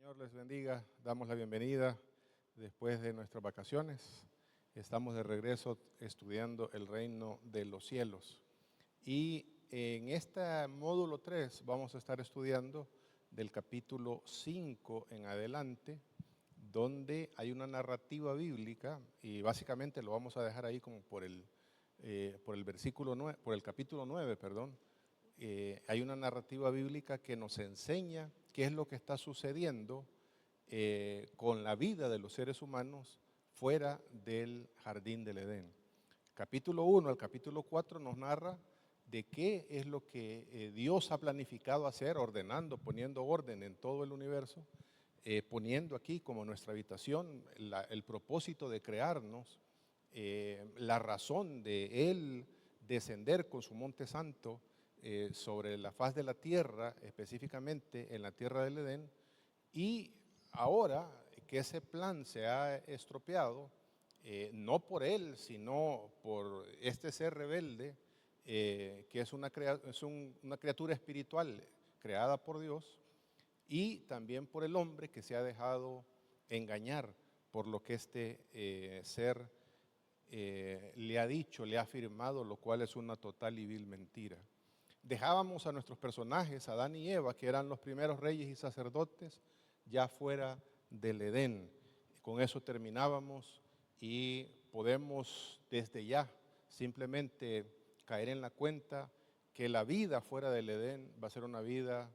Señor les bendiga, damos la bienvenida después de nuestras vacaciones. Estamos de regreso estudiando el reino de los cielos. Y en este módulo 3 vamos a estar estudiando del capítulo 5 en adelante, donde hay una narrativa bíblica, y básicamente lo vamos a dejar ahí como por el capítulo 9, perdón. Hay una narrativa bíblica que nos enseña qué es lo que está sucediendo con la vida de los seres humanos fuera del jardín del Edén. Capítulo 1 al capítulo 4 nos narra de qué es lo que Dios ha planificado hacer, ordenando, poniendo orden en todo el universo, poniendo aquí como nuestra habitación el propósito de crearnos, la razón de Él descender con su monte santo sobre la faz de la tierra, específicamente en la tierra del Edén. Y ahora que ese plan se ha estropeado, no por Él, sino por este ser rebelde, que es una criatura espiritual creada por Dios, y también por el hombre que se ha dejado engañar por lo que este ser le ha dicho, le ha afirmado, lo cual es una total y vil mentira. Dejábamos a nuestros personajes, Adán y Eva, que eran los primeros reyes y sacerdotes, ya fuera del Edén. Con eso terminábamos y podemos desde ya simplemente caer en la cuenta que la vida fuera del Edén va a ser una vida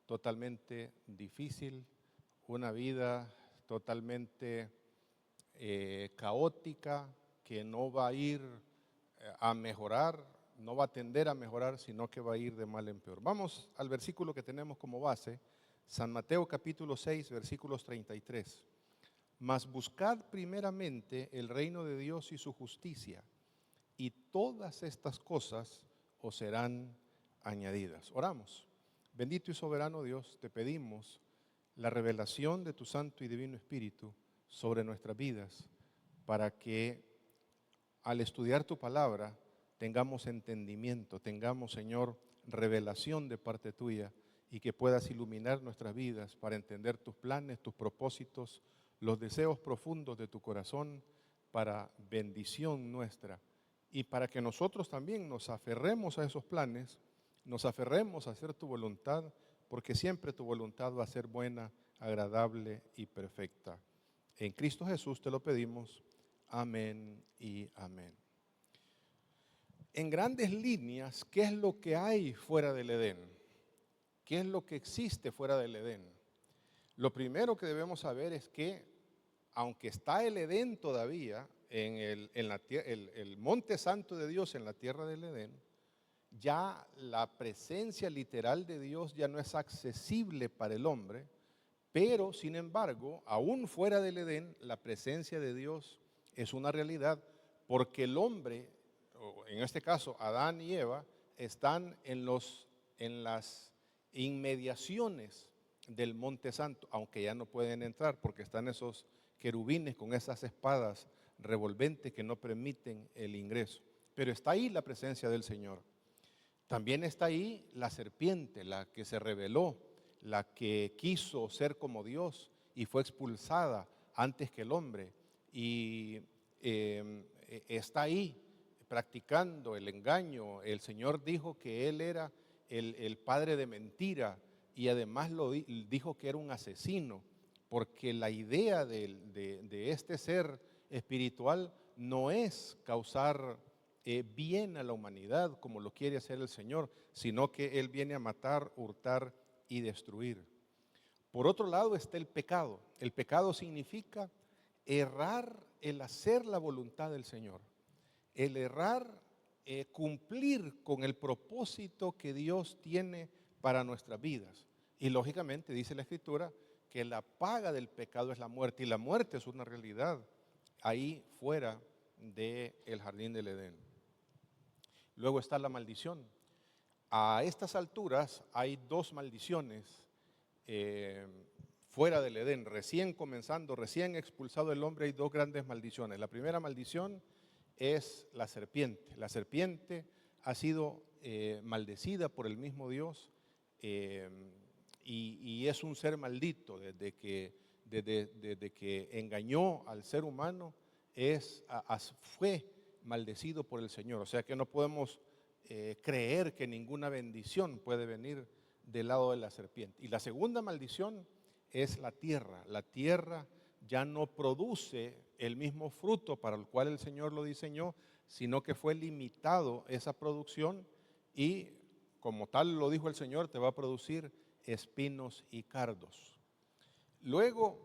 totalmente difícil, una vida totalmente caótica, que no va a ir a mejorar, no va a tender a mejorar, sino que va a ir de mal en peor. Vamos al versículo que tenemos como base, San Mateo capítulo 6, versículos 33. Mas buscad primeramente el reino de Dios y su justicia, y todas estas cosas os serán añadidas. Oramos. Bendito y soberano Dios, te pedimos la revelación de tu Santo y Divino Espíritu sobre nuestras vidas, para que al estudiar tu palabra tengamos entendimiento, tengamos, Señor, revelación de parte tuya, y que puedas iluminar nuestras vidas para entender tus planes, tus propósitos, los deseos profundos de tu corazón para bendición nuestra, y para que nosotros también nos aferremos a esos planes, nos aferremos a hacer tu voluntad, porque siempre tu voluntad va a ser buena, agradable y perfecta. En Cristo Jesús te lo pedimos. Amén y amén. En grandes líneas, ¿qué es lo que hay fuera del Edén? ¿Qué es lo que existe fuera del Edén? Lo primero que debemos saber es que, aunque está el Edén todavía, en el monte santo de Dios en la tierra del Edén, ya la presencia literal de Dios ya no es accesible para el hombre, pero sin embargo, aún fuera del Edén, la presencia de Dios es una realidad, porque el hombre, o en este caso Adán y Eva, están en las inmediaciones del monte santo, aunque ya no pueden entrar porque están esos querubines con esas espadas revolventes que no permiten el ingreso. Pero está ahí la presencia del Señor. También está ahí la serpiente, la que se rebeló, la que quiso ser como Dios y fue expulsada antes que el hombre. Y está ahí practicando el engaño. El Señor dijo que Él era el padre de mentira, y además dijo que era un asesino, porque la idea de este ser espiritual no es causar bien a la humanidad como lo quiere hacer el Señor, sino que Él viene a matar, hurtar y destruir. Por otro lado está el pecado. El pecado significa errar el hacer la voluntad del Señor, el errar, cumplir con el propósito que Dios tiene para nuestras vidas. Y lógicamente dice la Escritura que la paga del pecado es la muerte, y la muerte es una realidad ahí fuera del jardín del Edén. Luego está la maldición. A estas alturas hay dos maldiciones fuera del Edén, recién comenzando, recién expulsado el hombre, hay dos grandes maldiciones. La primera maldición es la serpiente. La serpiente ha sido maldecida por el mismo Dios, y y es un ser maldito desde que engañó al ser humano, fue maldecido por el Señor. O sea que no podemos creer que ninguna bendición puede venir del lado de la serpiente. Y la segunda maldición es la tierra. La tierra ya no produce el mismo fruto para el cual el Señor lo diseñó, sino que fue limitado esa producción y como tal lo dijo el Señor, te va a producir espinos y cardos. Luego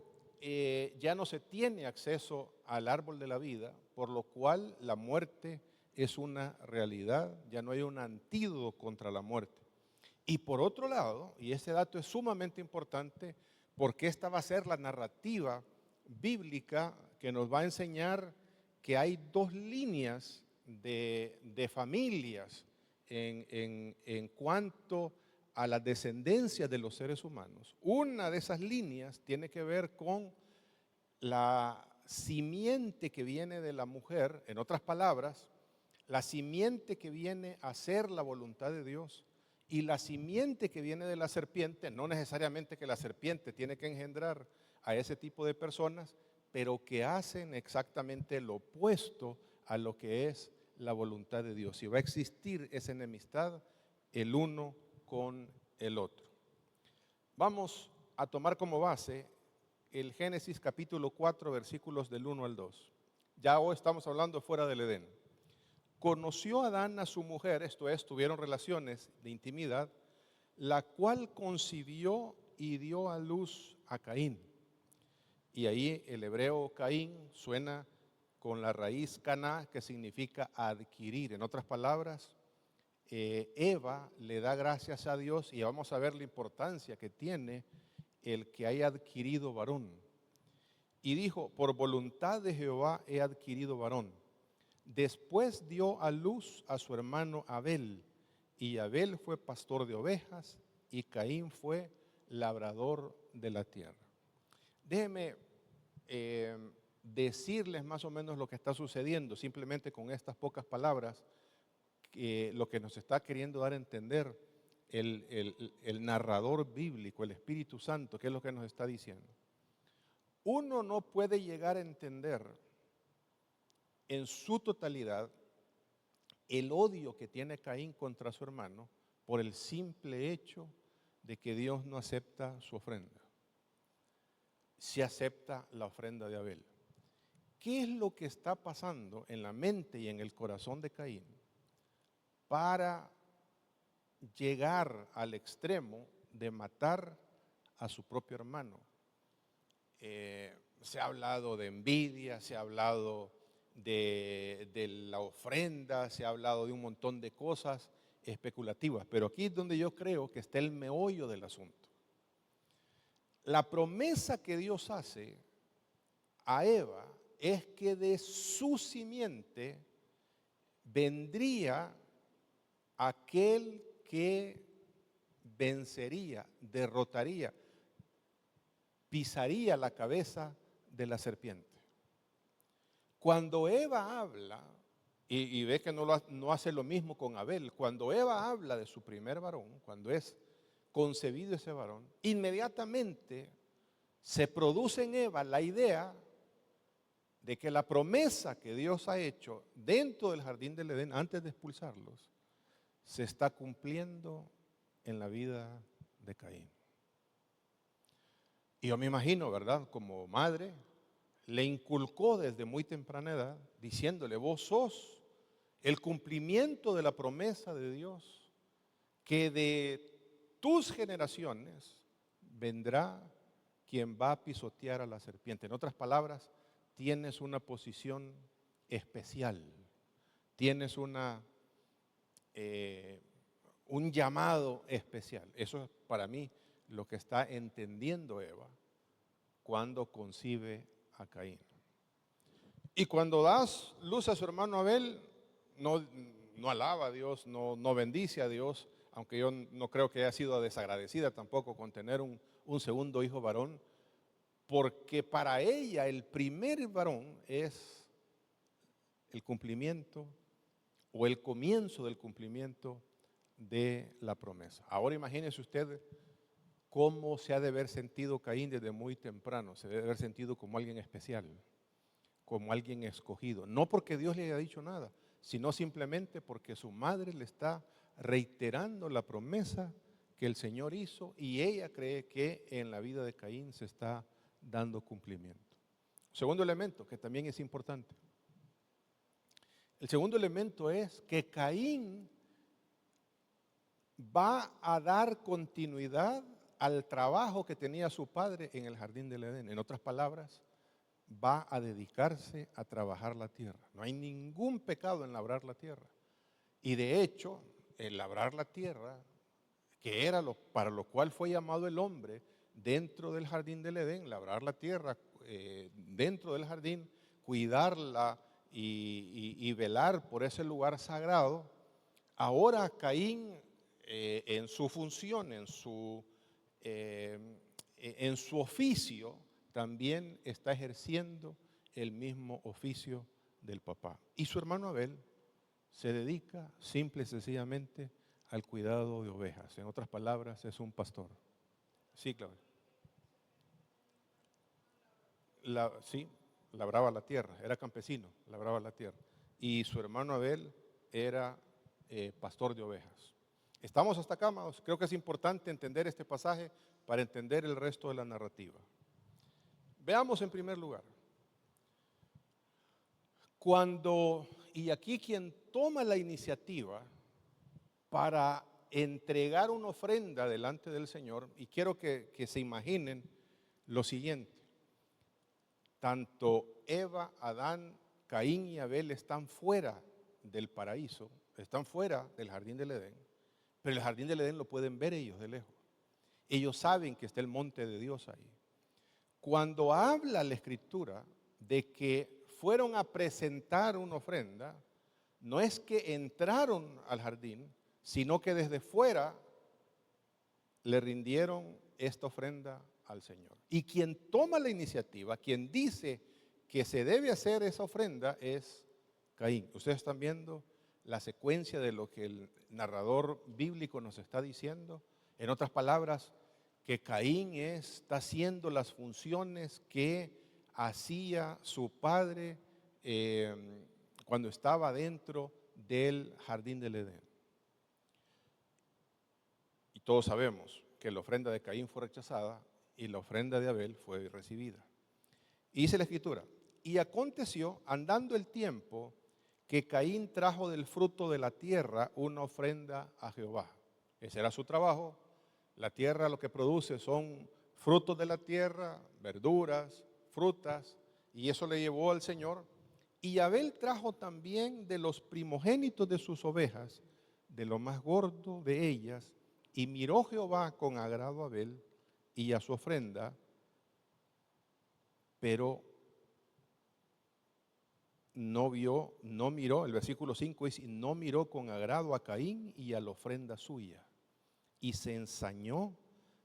ya no se tiene acceso al árbol de la vida, por lo cual la muerte es una realidad, ya no hay un antídoto contra la muerte. Y por otro lado, y ese dato es sumamente importante, porque esta va a ser la narrativa bíblica que nos va a enseñar que hay dos líneas de familias en cuanto a la descendencia de los seres humanos. Una de esas líneas tiene que ver con la simiente que viene de la mujer, en otras palabras, la simiente que viene a hacer la voluntad de Dios y la simiente que viene de la serpiente, no necesariamente que la serpiente tiene que engendrar a ese tipo de personas, pero que hacen exactamente lo opuesto a lo que es la voluntad de Dios. Y va a existir esa enemistad el uno con el otro. Vamos a tomar como base el Génesis capítulo 4, versículos del 1 al 2. Ya hoy estamos hablando fuera del Edén. Conoció Adán a su mujer, esto es, tuvieron relaciones de intimidad, la cual concibió y dio a luz a Caín. Y ahí el hebreo Caín suena con la raíz caná, que significa adquirir. En otras palabras, Eva le da gracias a Dios y vamos a ver la importancia que tiene el que haya adquirido varón. Y dijo, por voluntad de Jehová he adquirido varón. Después dio a luz a su hermano Abel, y Abel fue pastor de ovejas, y Caín fue labrador de la tierra. Déjenme decirles más o menos lo que está sucediendo, simplemente con estas pocas palabras, lo que nos está queriendo dar a entender el narrador bíblico, el Espíritu Santo, que es lo que nos está diciendo. Uno no puede llegar a entender en su totalidad el odio que tiene Caín contra su hermano por el simple hecho de que Dios no acepta su ofrenda. Si acepta la ofrenda de Abel. ¿Qué es lo que está pasando en la mente y en el corazón de Caín para llegar al extremo de matar a su propio hermano? Se ha hablado de envidia, se ha hablado de la ofrenda, se ha hablado de un montón de cosas especulativas, pero aquí es donde yo creo que está el meollo del asunto. La promesa que Dios hace a Eva es que de su simiente vendría aquel que vencería, derrotaría, pisaría la cabeza de la serpiente. Cuando Eva habla, y ve que no hace lo mismo con Abel, cuando Eva habla de su primer varón, cuando es concebido ese varón, inmediatamente se produce en Eva la idea de que la promesa que Dios ha hecho dentro del jardín del Edén antes de expulsarlos se está cumpliendo en la vida de Caín. Y yo me imagino, ¿verdad? Como madre, le inculcó desde muy temprana edad, diciéndole, vos sos el cumplimiento de la promesa de Dios, que de tus generaciones vendrá quien va a pisotear a la serpiente. En otras palabras, tienes una posición especial, tienes un llamado especial. Eso es para mí lo que está entendiendo Eva cuando concibe a Caín. Y cuando das luz a su hermano Abel, no alaba a Dios, no bendice a Dios, aunque yo no creo que haya sido desagradecida tampoco con tener un segundo hijo varón, porque para ella el primer varón es el cumplimiento o el comienzo del cumplimiento de la promesa. Ahora imagínese usted cómo se ha de haber sentido Caín desde muy temprano. Se debe haber sentido como alguien especial, como alguien escogido. No porque Dios le haya dicho nada, sino simplemente porque su madre le está reiterando la promesa que el Señor hizo y ella cree que en la vida de Caín se está dando cumplimiento. Segundo elemento que también es importante. El segundo elemento es que Caín va a dar continuidad al trabajo que tenía su padre en el jardín del Edén. En otras palabras, va a dedicarse a trabajar la tierra. No hay ningún pecado en labrar la tierra. Y de hecho, el labrar la tierra, que era para lo cual fue llamado el hombre dentro del jardín del Edén, labrar la tierra dentro del jardín, cuidarla y velar por ese lugar sagrado. Ahora Caín, en su función, en su oficio, también está ejerciendo el mismo oficio del papá. Y su hermano Abel se dedica simple y sencillamente al cuidado de ovejas. En otras palabras, es un pastor. Sí, Claudia. Sí, labraba la tierra, era campesino, labraba la tierra. Y su hermano Abel era pastor de ovejas. ¿Estamos hasta acá, amados? Creo que es importante entender este pasaje para entender el resto de la narrativa. Veamos en primer lugar, y aquí quien toma la iniciativa para entregar una ofrenda delante del Señor, y quiero que se imaginen lo siguiente: tanto Eva, Adán, Caín y Abel están fuera del paraíso, están fuera del jardín del Edén, pero el jardín del Edén lo pueden ver ellos de lejos. Ellos saben que está el monte de Dios ahí. Cuando habla la Escritura de que fueron a presentar una ofrenda, no es que entraron al jardín, sino que desde fuera le rindieron esta ofrenda al Señor. Y quien toma la iniciativa, quien dice que se debe hacer esa ofrenda es Caín. Ustedes están viendo la secuencia de lo que el narrador bíblico nos está diciendo. En otras palabras, que Caín está haciendo las funciones que hacía su padre cuando estaba dentro del jardín del Edén. Y todos sabemos que la ofrenda de Caín fue rechazada y la ofrenda de Abel fue recibida. Y dice la Escritura: y aconteció, andando el tiempo, que Caín trajo del fruto de la tierra una ofrenda a Jehová. Ese era su trabajo. La tierra lo que produce son frutos de la tierra, verduras, frutas, y eso le llevó al Señor. Y Abel trajo también de los primogénitos de sus ovejas, de lo más gordo de ellas, y miró Jehová con agrado a Abel y a su ofrenda, pero no miró, el versículo 5 dice, no miró con agrado a Caín y a la ofrenda suya. Y se ensañó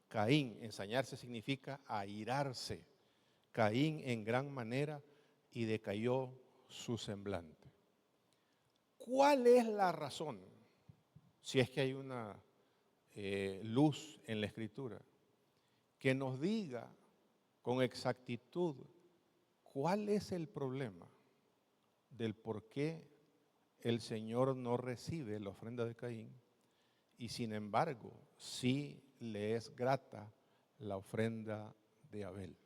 Caín. Ensañarse significa airarse. Caín en gran manera y decayó su semblante. ¿Cuál es la razón? Si es que hay una luz en la Escritura que nos diga con exactitud cuál es el problema del por qué el Señor no recibe la ofrenda de Caín y sin embargo sí le es grata la ofrenda de Abel.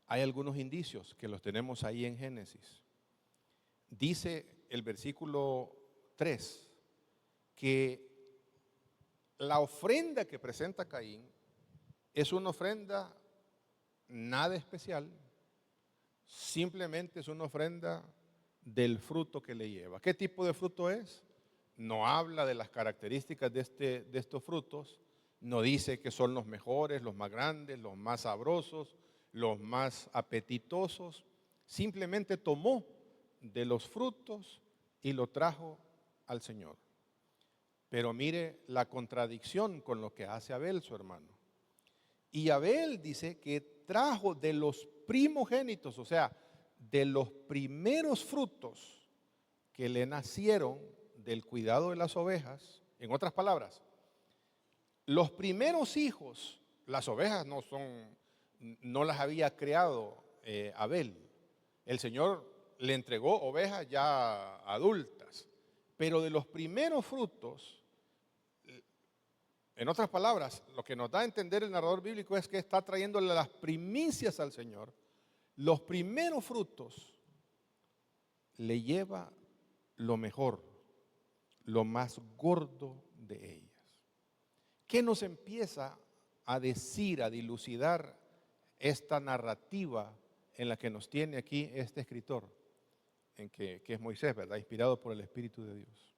Hay algunos indicios que los tenemos ahí en Génesis. Dice el versículo 3 que la ofrenda que presenta Caín es una ofrenda nada especial, simplemente es una ofrenda del fruto que le lleva. ¿Qué tipo de fruto es? No habla de las características de estos frutos, no dice que son los mejores, los más grandes, los más sabrosos, los más apetitosos. Simplemente tomó de los frutos y lo trajo al Señor. Pero mire la contradicción con lo que hace Abel, su hermano. Y Abel dice que trajo de los primogénitos, o sea, de los primeros frutos que le nacieron del cuidado de las ovejas. En otras palabras, Los primeros hijos, las ovejas no las había creado Abel. El Señor le entregó ovejas ya adultas, pero de los primeros frutos, en otras palabras, lo que nos da a entender el narrador bíblico es que está trayéndole las primicias al Señor. Los primeros frutos le lleva lo mejor, lo más gordo de ellas. ¿Qué nos empieza a decir, a dilucidar esta narrativa en la que nos tiene aquí este escritor, que es Moisés, ¿verdad? Inspirado por el Espíritu de Dios?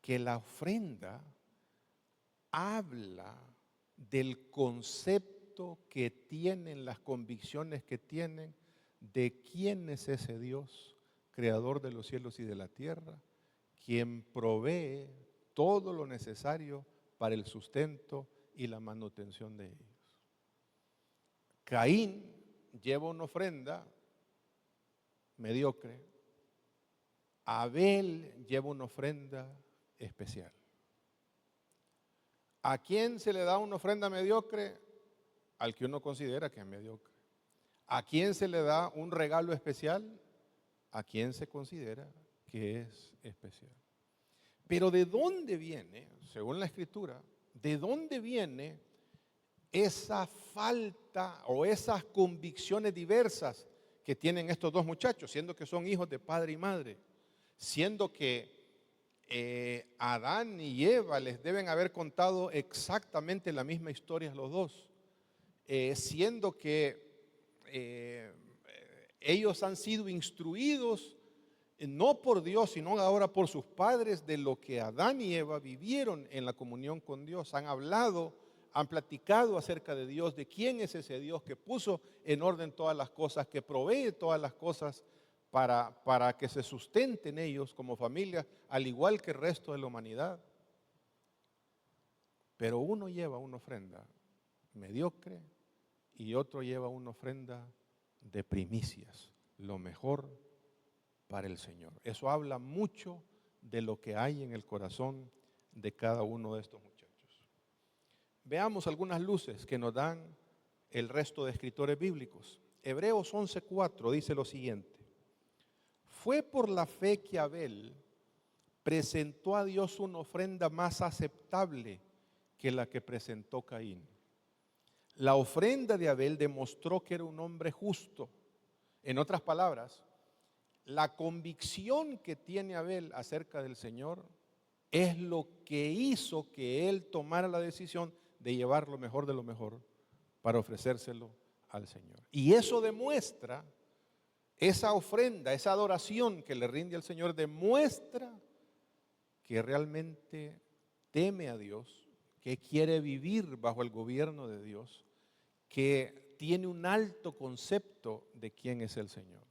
Que la ofrenda habla del concepto que tienen, las convicciones que tienen de quién es ese Dios, creador de los cielos y de la tierra, quien provee todo lo necesario para el sustento y la manutención de ellos. Caín lleva una ofrenda mediocre, Abel lleva una ofrenda especial. ¿A quién se le da una ofrenda mediocre? Al que uno considera que es mediocre. ¿A quién se le da un regalo especial? A quien se considera que es especial. Pero ¿de dónde viene, según la Escritura, de dónde viene esa falta o esas convicciones diversas que tienen estos dos muchachos, siendo que son hijos de padre y madre, siendo que Adán y Eva les deben haber contado exactamente la misma historia a los dos, siendo que ellos han sido instruidos no por Dios, sino ahora por sus padres, de lo que Adán y Eva vivieron en la comunión con Dios. Han hablado, han platicado acerca de Dios, de quién es ese Dios que puso en orden todas las cosas, que provee todas las cosas para que se sustenten ellos como familia, al igual que el resto de la humanidad. Pero uno lleva una ofrenda mediocre y otro lleva una ofrenda de primicias, lo mejor para el Señor. Eso habla mucho de lo que hay en el corazón de cada uno de estos muchachos. Veamos algunas luces que nos dan el resto de escritores bíblicos. Hebreos 11:4 dice lo siguiente: fue por la fe que Abel presentó a Dios una ofrenda más aceptable que la que presentó Caín. La ofrenda de Abel demostró que era un hombre justo. En otras palabras, la convicción que tiene Abel acerca del Señor es lo que hizo que él tomara la decisión de llevar lo mejor de lo mejor para ofrecérselo al Señor. Y eso demuestra, esa ofrenda, esa adoración que le rinde al Señor, demuestra que realmente teme a Dios, que quiere vivir bajo el gobierno de Dios, que tiene un alto concepto de quién es el Señor.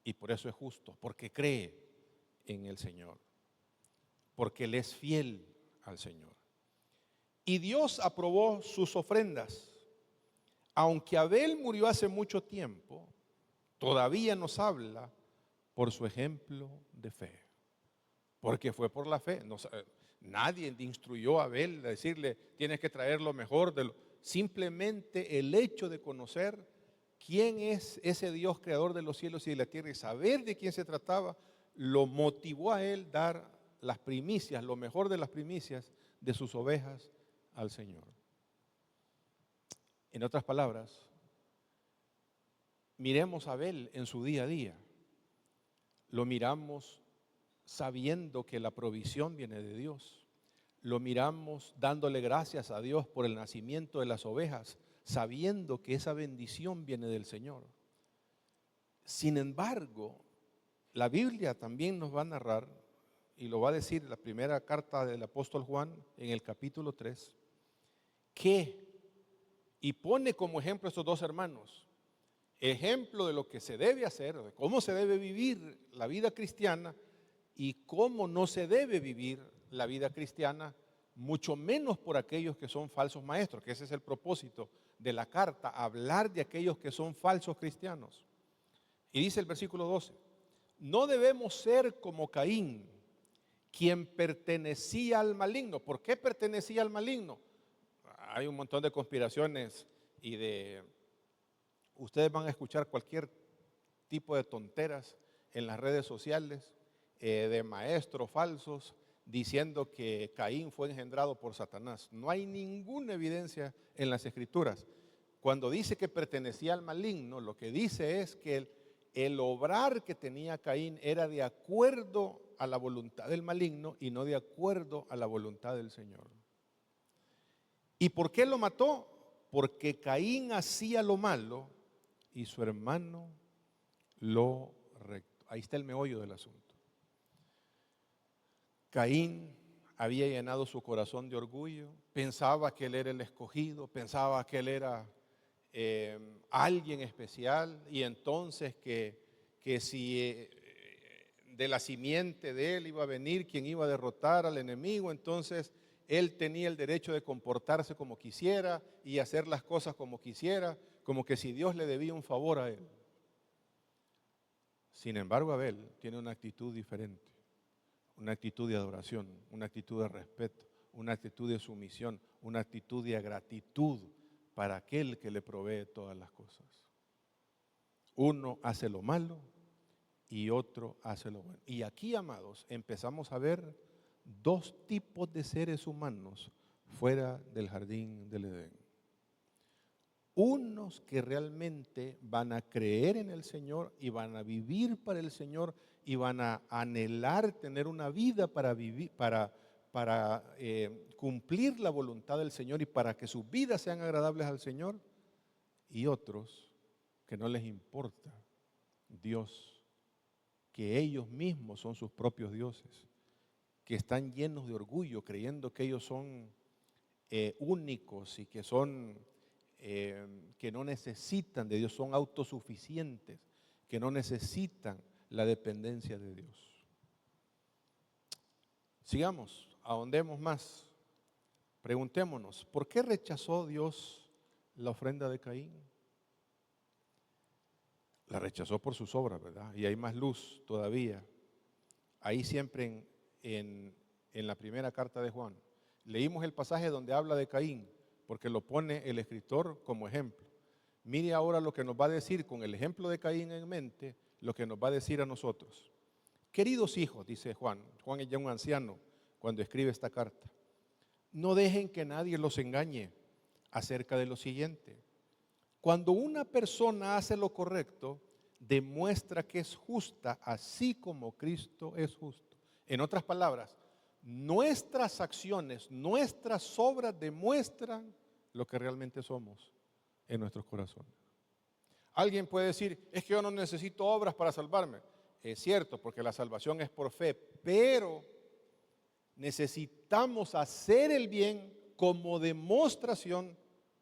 Y por eso es justo, porque cree en el Señor, porque Él es fiel al Señor. Y Dios aprobó sus ofrendas. Aunque Abel murió hace mucho tiempo, todavía nos habla por su ejemplo de fe. Porque fue por la fe. Nadie instruyó a Abel a decirle, tienes que traer lo mejor de lo. Simplemente el hecho de conocer quién es ese Dios creador de los cielos y de la tierra y saber de quién se trataba, lo motivó a él dar las primicias, lo mejor de las primicias de sus ovejas al Señor. En otras palabras, miremos a Abel en su día a día. Lo miramos sabiendo que la provisión viene de Dios. Lo miramos dándole gracias a Dios por el nacimiento de las ovejas, sabiendo que esa bendición viene del Señor. Sin embargo, la Biblia también nos va a narrar, y lo va a decir en la primera carta del apóstol Juan, en el capítulo 3, y pone como ejemplo a estos dos hermanos, ejemplo de lo que se debe hacer, de cómo se debe vivir la vida cristiana y cómo no se debe vivir la vida cristiana, mucho menos por aquellos que son falsos maestros, que ese es el propósito de la carta, hablar de aquellos que son falsos cristianos. Y dice el versículo 12, no debemos ser como Caín, quien pertenecía al maligno. ¿Por qué pertenecía al maligno? Hay un montón de conspiraciones y ustedes van a escuchar cualquier tipo de tonteras en las redes sociales, de maestros falsos diciendo que Caín fue engendrado por Satanás. No hay ninguna evidencia en las Escrituras. Cuando dice que pertenecía al maligno, lo que dice es que el obrar que tenía Caín era de acuerdo a la voluntad del maligno y no de acuerdo a la voluntad del Señor. ¿Y por qué lo mató? Porque Caín hacía lo malo y su hermano lo recto. Ahí está el meollo del asunto. Caín había llenado su corazón de orgullo, pensaba que él era el escogido, pensaba que él era alguien especial, y entonces que si de la simiente de él iba a venir quien iba a derrotar al enemigo, entonces él tenía el derecho de comportarse como quisiera y hacer las cosas como quisiera, como que si Dios le debía un favor a él. Sin embargo, Abel tiene una actitud diferente, una actitud de adoración, una actitud de respeto, una actitud de sumisión, una actitud de gratitud para aquel que le provee todas las cosas. Uno hace lo malo y otro hace lo bueno. Y aquí, amados, empezamos a ver dos tipos de seres humanos fuera del jardín del Edén. Unos que realmente van a creer en el Señor y van a vivir para el Señor y van a anhelar tener una vida para vivir, para cumplir la voluntad del Señor y para que sus vidas sean agradables al Señor. Y otros que no les importa Dios, que ellos mismos son sus propios dioses, que están llenos de orgullo, creyendo que ellos son únicos y que son que no necesitan de Dios, son autosuficientes, que no necesitan la dependencia de Dios. Sigamos, ahondemos más. Preguntémonos, ¿por qué rechazó Dios la ofrenda de Caín? La rechazó por sus obras, ¿verdad? Y hay más luz todavía. Ahí siempre en la primera carta de Juan. Leímos el pasaje donde habla de Caín, porque lo pone el escritor como ejemplo. Mire ahora lo que nos va a decir con el ejemplo de Caín en mente, lo que nos va a decir a nosotros. Queridos hijos, dice Juan es ya un anciano cuando escribe esta carta, no dejen que nadie los engañe acerca de lo siguiente. Cuando una persona hace lo correcto, demuestra que es justa, así como Cristo es justo. En otras palabras, nuestras acciones, nuestras obras demuestran lo que realmente somos en nuestros corazones. Alguien puede decir, es que yo no necesito obras para salvarme. Es cierto, porque la salvación es por fe, pero necesitamos hacer el bien como demostración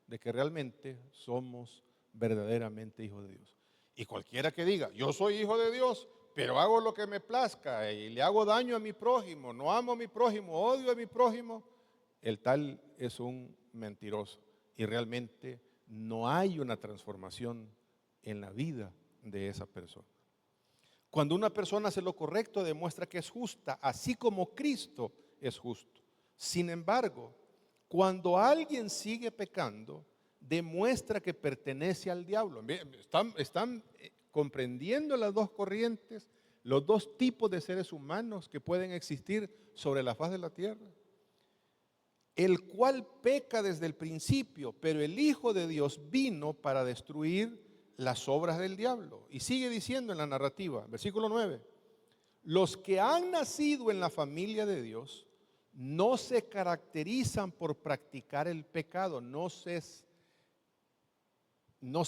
de que realmente somos verdaderamente hijos de Dios. Y cualquiera que diga, yo soy hijo de Dios, pero hago lo que me plazca y le hago daño a mi prójimo, no amo a mi prójimo, odio a mi prójimo, el tal es un mentiroso. Y realmente no hay una transformación en la vida de esa persona. Cuando una persona hace lo correcto, demuestra que es justa, así como Cristo es justo. Sin embargo, cuando alguien sigue pecando, demuestra que pertenece al diablo. Están comprendiendo las dos corrientes, los dos tipos de seres humanos que pueden existir sobre la faz de la tierra. El cual peca desde el principio, pero el Hijo de Dios vino para destruir las obras del diablo. Y sigue diciendo en la narrativa, versículo 9, los que han nacido en la familia de Dios no se caracterizan por practicar el pecado, no se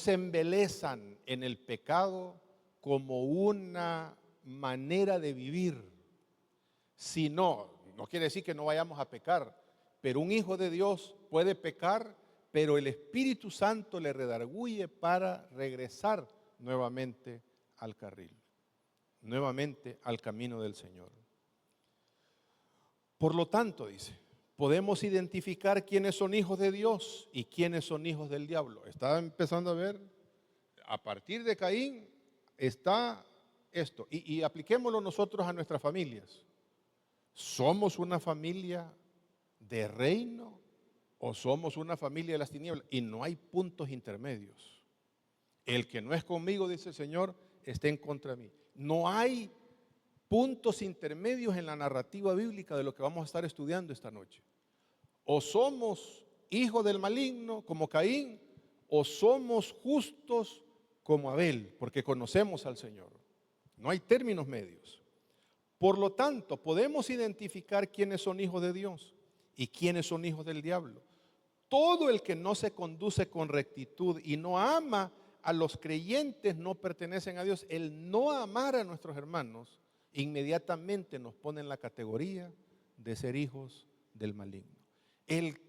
embelezan en el pecado como una manera de vivir, sino, no quiere decir que no vayamos a pecar, pero un hijo de Dios puede pecar, pero el Espíritu Santo le redarguye para regresar nuevamente al carril, nuevamente al camino del Señor. Por lo tanto, dice, podemos identificar quiénes son hijos de Dios y quiénes son hijos del diablo. Está empezando a ver, a partir de Caín está esto, y apliquémoslo nosotros a nuestras familias. ¿Somos una familia de reino o somos una familia de las tinieblas? Y no hay puntos intermedios. El que no es conmigo, dice el Señor, está en contra de mí. No hay puntos intermedios en la narrativa bíblica de lo que vamos a estar estudiando esta noche. O somos hijos del maligno como Caín, o somos justos como Abel, porque conocemos al Señor. No hay términos medios. Por lo tanto, podemos identificar quiénes son hijos de Dios y quiénes son hijos del diablo. Todo el que no se conduce con rectitud y no ama a los creyentes no pertenecen a Dios. El no amar a nuestros hermanos inmediatamente nos pone en la categoría de ser hijos del maligno. El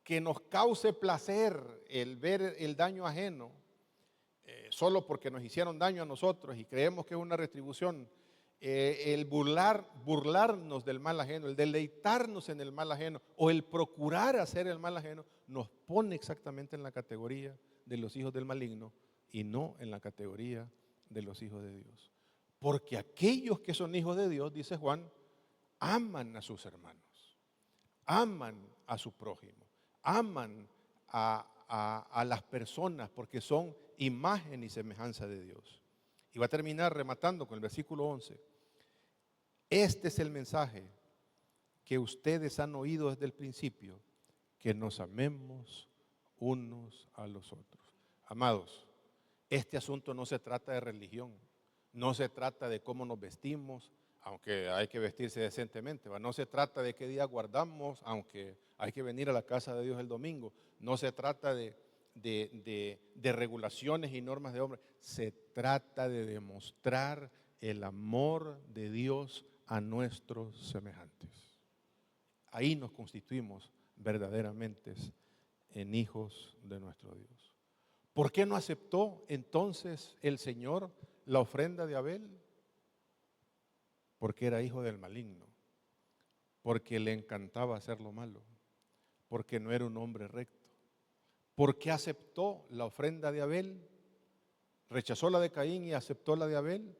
que nos cause placer el ver el daño ajeno, solo porque nos hicieron daño a nosotros y creemos que es una retribución, el burlarnos del mal ajeno, el deleitarnos en el mal ajeno o el procurar hacer el mal ajeno, nos pone exactamente en la categoría de los hijos del maligno y no en la categoría de los hijos de Dios. Porque aquellos que son hijos de Dios, dice Juan, aman a sus hermanos, aman a su prójimo, aman a las personas porque son imagen y semejanza de Dios. Y va a terminar rematando con el versículo 11. Este es el mensaje que ustedes han oído desde el principio, que nos amemos unos a los otros. Amados, este asunto no se trata de religión, no se trata de cómo nos vestimos, aunque hay que vestirse decentemente, no se trata de qué día guardamos, aunque hay que venir a la casa de Dios el domingo, no se trata de regulaciones y normas de hombre, se trata de demostrar el amor de Dios a nuestros semejantes. Ahí nos constituimos verdaderamente en hijos de nuestro Dios. ¿Por qué no aceptó entonces el Señor la ofrenda de Abel? Porque era hijo del maligno, porque le encantaba hacer lo malo, porque no era un hombre recto. ¿Por qué aceptó la ofrenda de Abel? Rechazó la de Caín y aceptó la de Abel,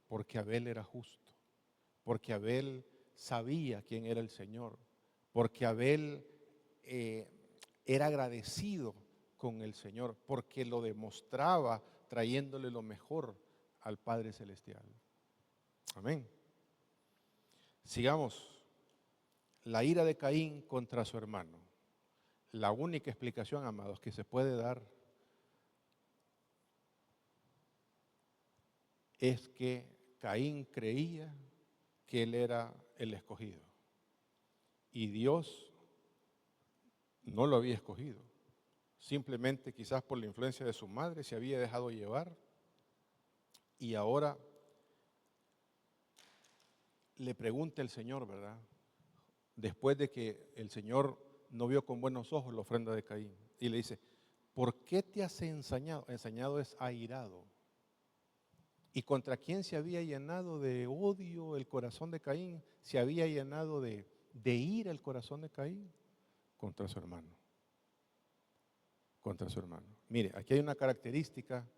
porque Abel era justo, porque Abel sabía quién era el Señor, porque Abel era agradecido con el Señor, porque lo demostraba trayéndole lo mejor al Padre Celestial. Amén. Sigamos. La ira de Caín contra su hermano. La única explicación, amados, que se puede dar es que Caín creía que él era el escogido y Dios no lo había escogido. Simplemente quizás por la influencia de su madre se había dejado llevar y ahora le pregunta el Señor, ¿verdad? Después de que el Señor no vio con buenos ojos la ofrenda de Caín y le dice, ¿por qué te has ensañado? Ensañado es airado. ¿Y contra quién se había llenado de odio el corazón de Caín? Se había llenado de ira el corazón de Caín contra su hermano. Contra su hermano. Mire, aquí hay una característica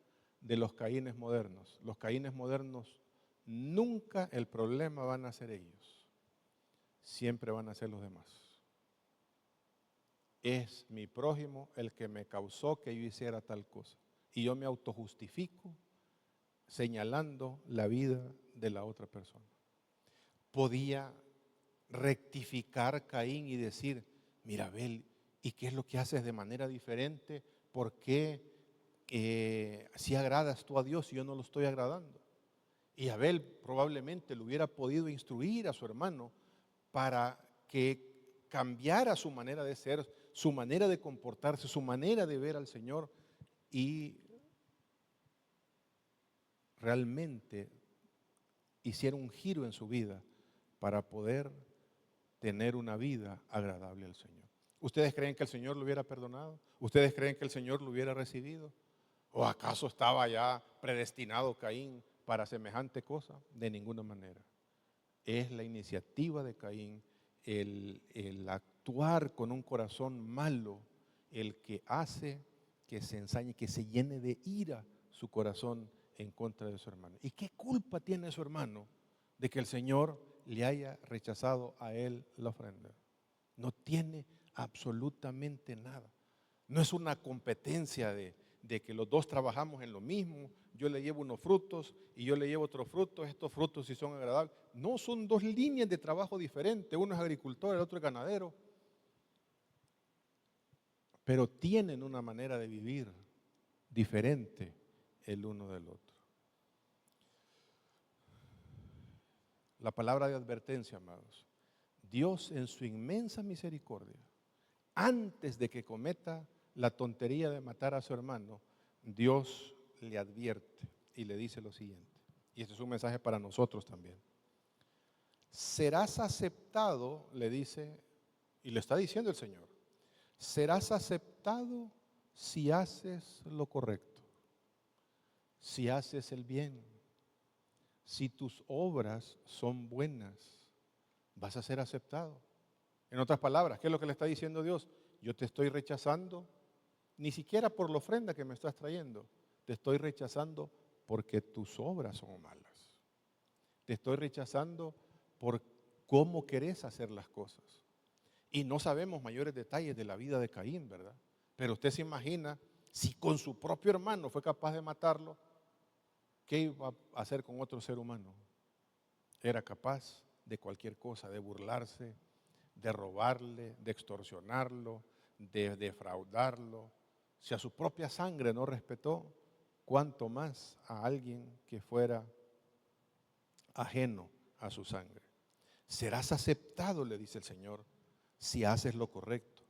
de los Caínes modernos. Los Caínes modernos nunca el problema van a ser ellos. Siempre van a ser los demás. Es mi prójimo el que me causó que yo hiciera tal cosa. Y yo me autojustifico señalando la vida de la otra persona. Podía rectificar Caín y decir, mira Abel, ¿y qué es lo que haces de manera diferente? ¿Por qué si agradas tú a Dios y yo no lo estoy agradando? Y Abel probablemente le hubiera podido instruir a su hermano para que cambiara su manera de ser, su manera de comportarse, su manera de ver al Señor y realmente hiciera un giro en su vida para poder tener una vida agradable al Señor. ¿Ustedes creen que el Señor lo hubiera perdonado? ¿Ustedes creen que el Señor lo hubiera recibido? ¿O acaso estaba ya predestinado Caín para semejante cosa? De ninguna manera. Es la iniciativa de Caín, el actuar con un corazón malo, el que hace que se ensañe, que se llene de ira su corazón en contra de su hermano. ¿Y qué culpa tiene su hermano de que el Señor le haya rechazado a él la ofrenda. No tiene absolutamente nada. No es una competencia de que los dos trabajamos en lo mismo. Yo le llevo unos frutos y yo le llevo otros frutos. Estos frutos sí son agradables. No, son dos líneas de trabajo diferentes. Uno es agricultor, el otro es ganadero. Pero tienen una manera de vivir diferente el uno del otro. La palabra de advertencia, amados. Dios en su inmensa misericordia, antes de que cometa la tontería de matar a su hermano, Dios le advierte y le dice lo siguiente. Y este es un mensaje para nosotros también. Serás aceptado, le dice, y le está diciendo el Señor, serás aceptado si haces lo correcto, si haces el bien, si tus obras son buenas, vas a ser aceptado. En otras palabras, ¿qué es lo que le está diciendo Dios? Yo te estoy rechazando, ni siquiera por la ofrenda que me estás trayendo, te estoy rechazando porque tus obras son malas. Te estoy rechazando por cómo querés hacer las cosas. Y no sabemos mayores detalles de la vida de Caín, ¿verdad? Pero usted se imagina, si con su propio hermano fue capaz de matarlo, ¿qué iba a hacer con otro ser humano? Era capaz de cualquier cosa, de burlarse, de robarle, de extorsionarlo, de defraudarlo. Si a su propia sangre no respetó, cuánto más a alguien que fuera ajeno a su sangre. Serás aceptado, le dice el Señor, si haces lo correcto.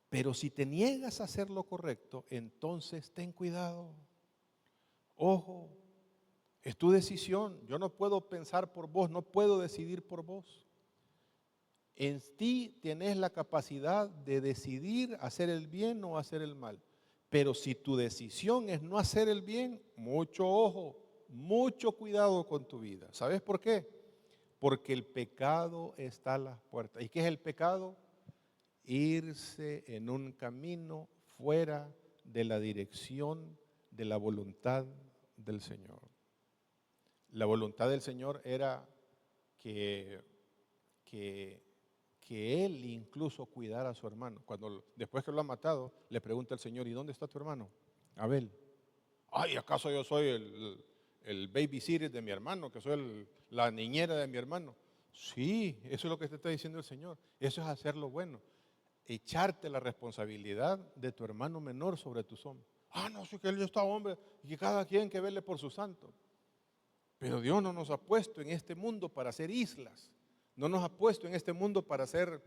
Pero si te niegas a hacer lo correcto, entonces ten cuidado. Ojo, es tu decisión. Yo no puedo pensar por vos, no puedo decidir por vos. En ti tienes la capacidad de decidir hacer el bien o hacer el mal. Pero si tu decisión es no hacer el bien, mucho ojo, mucho cuidado con tu vida. ¿Sabes por qué? Porque el pecado está a las puertas. ¿Y qué es el pecado? Irse en un camino fuera de la dirección de la voluntad del Señor. La voluntad del Señor era que él incluso cuidara a su hermano. Después que lo ha matado, le pregunta al Señor, ¿y dónde está tu hermano? Abel. Ay, ¿acaso yo soy el babysitter de mi hermano, que soy la niñera de mi hermano? Sí, eso es lo que te está diciendo el Señor. Eso es hacer lo bueno. Echarte la responsabilidad de tu hermano menor sobre tus hombros. Ah, no, sí que él ya está hombre y que cada quien que vele por su santo. Pero Dios no nos ha puesto en este mundo para ser islas. No nos ha puesto en este mundo para ser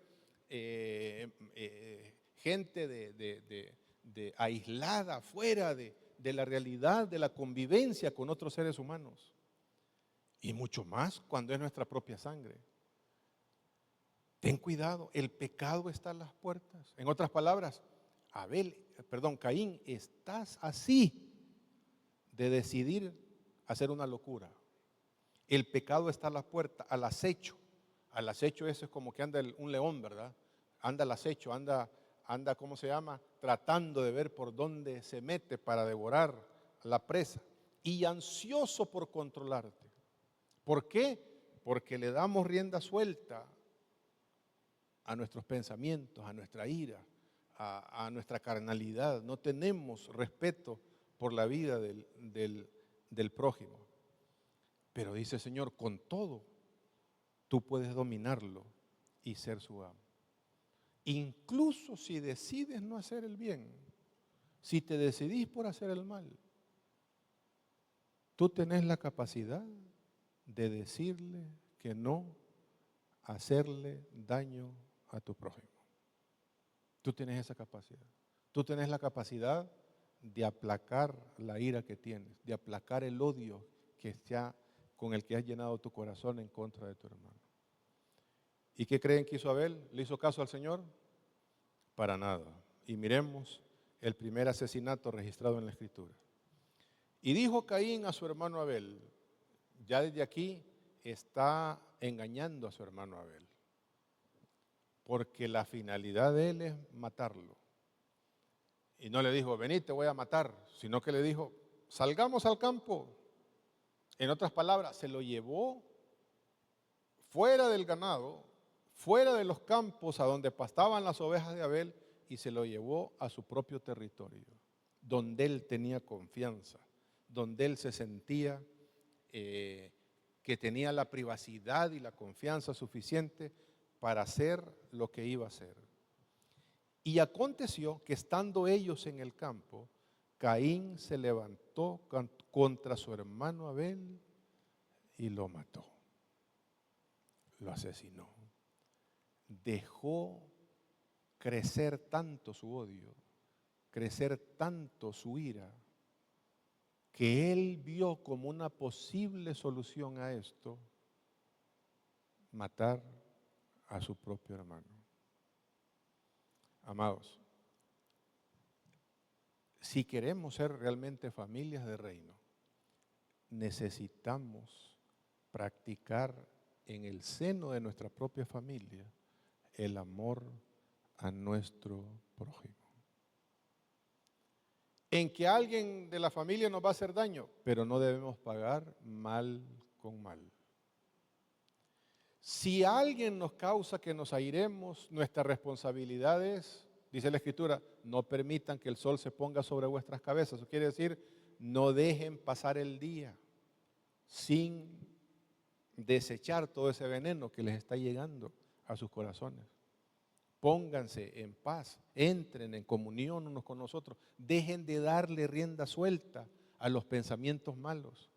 gente aislada, fuera de la realidad, de la convivencia con otros seres humanos. Y mucho más cuando es nuestra propia sangre. Ten cuidado, el pecado está a las puertas. En otras palabras, Caín, estás así de decidir hacer una locura. El pecado está a la puerta, al acecho. Al acecho eso es como que anda un león, ¿verdad? Anda al acecho, anda, ¿cómo se llama? Tratando de ver por dónde se mete para devorar la presa. Y ansioso por controlarte. ¿Por qué? Porque le damos rienda suelta a nuestros pensamientos, a nuestra ira, a nuestra carnalidad. No tenemos respeto por la vida del prójimo. Pero dice el Señor, con todo, tú puedes dominarlo y ser su amo. Incluso si decides no hacer el bien, si te decidís por hacer el mal, tú tenés la capacidad de decirle que no, hacerle daño a tu prójimo. Tú tienes esa capacidad. Tú tienes la capacidad de aplacar la ira que tienes, de aplacar el odio con el que has llenado tu corazón en contra de tu hermano. ¿Y qué creen que hizo Abel? ¿Le hizo caso al Señor? Para nada. Y miremos el primer asesinato registrado en la Escritura. Y dijo Caín a su hermano Abel, ya desde aquí está engañando a su hermano Abel, porque la finalidad de él es matarlo. Y no le dijo, vení, te voy a matar, sino que le dijo, salgamos al campo. En otras palabras, se lo llevó fuera del ganado, fuera de los campos a donde pastaban las ovejas de Abel, y se lo llevó a su propio territorio, donde él tenía confianza, donde él se sentía que tenía la privacidad y la confianza suficiente para hacer lo que iba a hacer. Y aconteció que estando ellos en el campo, Caín se levantó contra su hermano Abel y lo mató, lo asesinó. Dejó crecer tanto su odio, crecer tanto su ira, que él vio como una posible solución a esto, matar a su propio hermano. Amados, si queremos ser realmente familias de reino, necesitamos practicar en el seno de nuestra propia familia el amor a nuestro prójimo. En que alguien de la familia nos va a hacer daño, pero no debemos pagar mal con mal. Si alguien nos causa que nos airemos, nuestra responsabilidad es, dice la Escritura, no permitan que el sol se ponga sobre vuestras cabezas. Eso quiere decir, no dejen pasar el día sin desechar todo ese veneno que les está llegando a sus corazones. Pónganse en paz, entren en comunión unos con nosotros, dejen de darle rienda suelta a los pensamientos malos,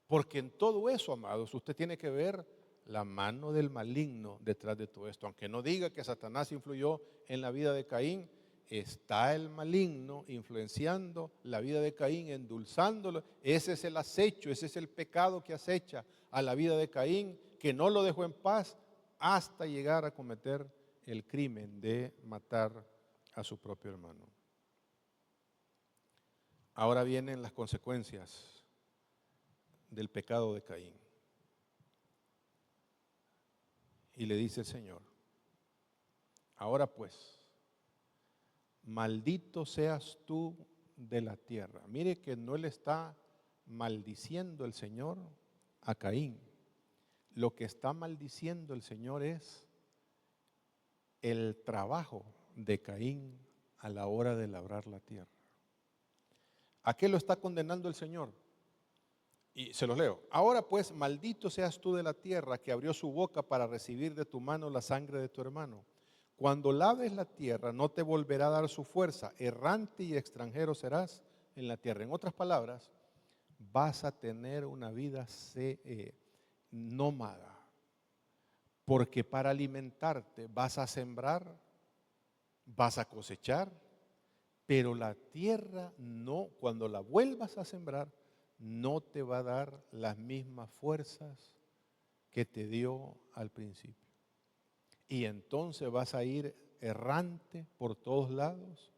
porque en todo eso, amados, usted tiene que ver la mano del maligno detrás de todo esto. Aunque no diga que Satanás influyó en la vida de Caín, está el maligno influenciando la vida de Caín, endulzándolo. Ese es el acecho, ese es el pecado que acecha a la vida de Caín, que no lo dejó en paz hasta llegar a cometer el crimen de matar a su propio hermano. Ahora vienen las consecuencias del pecado de Caín. Y le dice el Señor, ahora pues, maldito seas tú de la tierra. Mire que no le está maldiciendo el Señor a Caín. Lo que está maldiciendo el Señor es el trabajo de Caín a la hora de labrar la tierra. ¿A qué lo está condenando el Señor? Y se los leo. Ahora pues, maldito seas tú de la tierra que abrió su boca para recibir de tu mano la sangre de tu hermano. Cuando laves la tierra, no te volverá a dar su fuerza. Errante y extranjero serás en la tierra. En otras palabras, vas a tener una vida nómada. Porque para alimentarte vas a sembrar, vas a cosechar, pero la tierra no, cuando la vuelvas a sembrar, no te va a dar las mismas fuerzas que te dio al principio. Y entonces vas a ir errante por todos lados.